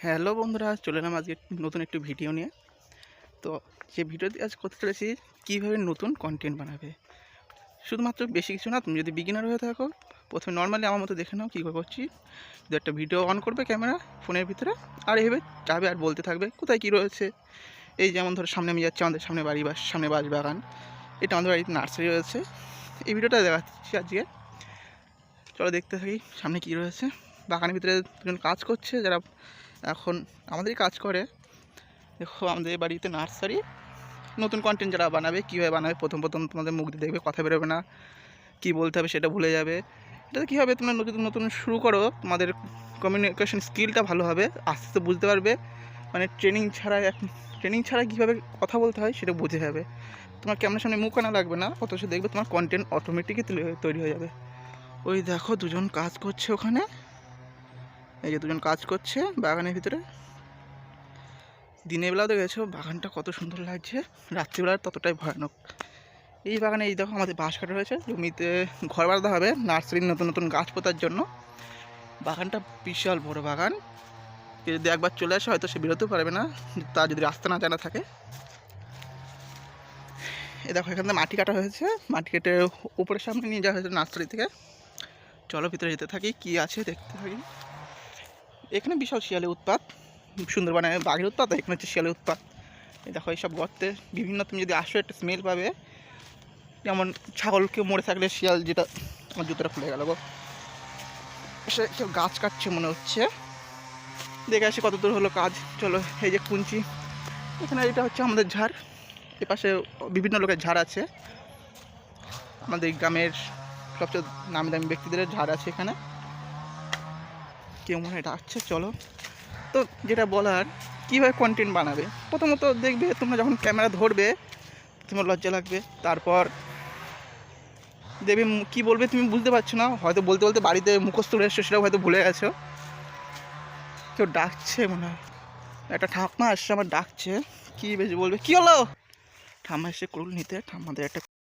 Hello বন্ধুরা, চলে এলাম আজকে নতুন একটি ভিডিও নিয়ে। তো যে ভিডিওতে আজ করতে চলেছি কীভাবে নতুন কন্টেন্ট বানাবে। শুধুমাত্র বেশি কিছু না, তুমি যদি বিগিনার হয়ে থাকো প্রথমে নর্মালি আমার মতো দেখে নাও কী করে করছি। যদি একটা ভিডিও অন করবে ক্যামেরা ফোনের ভিতরে, আর এভাবে যাবে আর বলতে থাকবে কোথায় কী রয়েছে। এই যেমন ধরো সামনে আমি যাচ্ছি, আমাদের সামনে বাড়ি বা সামনে বাগান, এটা আমাদের বাড়িতে নার্সারি রয়েছে। এই ভিডিওটা দেখাচ্ছি আজকে, চলো দেখতে থাকি সামনে কী রয়েছে। বাগানের ভিতরে দুজন কাজ করছে, যারা এখন আমাদেরই কাজ করে। দেখো আমাদের বাড়িতে নার্সারি, নতুন কন্টেন্ট যারা বানাবে কীভাবে বানাবে, প্রথম তোমাদের মুখ দিয়ে দেখবে, কথা বেরোবে না, কী বলতে হবে সেটা ভুলে যাবে। এটাতে কী হবে, তোমরা নতুন নতুন শুরু করো, তোমাদের কমিউনিকেশন স্কিলটা ভালো হবে, আস্তে আস্তে বুঝতে পারবে। মানে ট্রেনিং ছাড়া কীভাবে কথা বলতে হয় সেটা বুঝে যাবে। তোমার ক্যামেরার সামনে মুখ আনা লাগবে না, অথচ দেখবে তোমার কন্টেন্ট অটোমেটিকই তৈরি হয়ে যাবে। ওই দেখো দুজন কাজ করছে ওখানে, এই যে দুজন কাজ করছে বাগানের ভিতরে। দিনের বেলাও দেখেছো বাগানটা কত সুন্দর লাগছে, রাত্রিবেলা ততটাই ভয়ানক। এই বাগানে এই দেখো আমাদের বাঁশ কাটা রয়েছে, জমিতে ঘর বাঁধা হবে নার্সারির নতুন নতুন গাছ পোতার জন্য। বাগানটা বিশাল বড় বাগান, যদি একবার চলে আসে হয়তো সে বেরোতেও পারবে না, তার যদি রাস্তা না জানা থাকে। এ দেখো এখান থেকে মাটি কাটা হয়েছে, মাটি কেটে উপরের সামনে নিয়ে যাওয়া হয়েছে নার্সারি থেকে। চলো ভিতরে যেতে থাকি, কি আছে দেখতে থাকি। এখানে বিশাল শিয়ালের উৎপাত, সুন্দরবনে বাঘের উৎপাত, এখানে হচ্ছে শিয়ালের উৎপাত। এই দেখো এইসব গর্তে বিভিন্ন, তুমি যদি আসো একটা স্মেল পাবে, যেমন ছাগলকে মরে থাকলে শিয়াল, যেটা আমার জুতোটা খুলে গেল গো, সে কেউ গাছ কাটছে মনে হচ্ছে। দেখে আসি কত দূর হলো কাজ। চলো এই যে কুঞ্চি, এখানে এটা হচ্ছে আমাদের ঝাড়, এপাশে বিভিন্ন লোকের ঝাড় আছে, আমাদের গ্রামের সবচেয়ে নামি দামি ব্যক্তিদের ঝাড় আছে এখানে। কেউ মনে হয় ডাকছে। চলো, তো যেটা বলার, কীভাবে কন্টেন্ট বানাবে। প্রথমত দেখবে তোমরা যখন ক্যামেরা ধরবে তোমার লজ্জা লাগবে, তারপর দেখবে কী বলবে তুমি বুঝতে পারছো না, হয়তো বলতে বলতে বাড়িতে মুখস্থ করে এসছো, সেটাও হয়তো ভুলে গেছো। কেউ ডাকছে মনে হয়, একটা ঠাম্মা আসছে আমার ডাকছে, কী বেশি বলবে, কী হলো। ঠাম্মা এসে কুড়ুল নিতে, ঠাম্মাদের একটা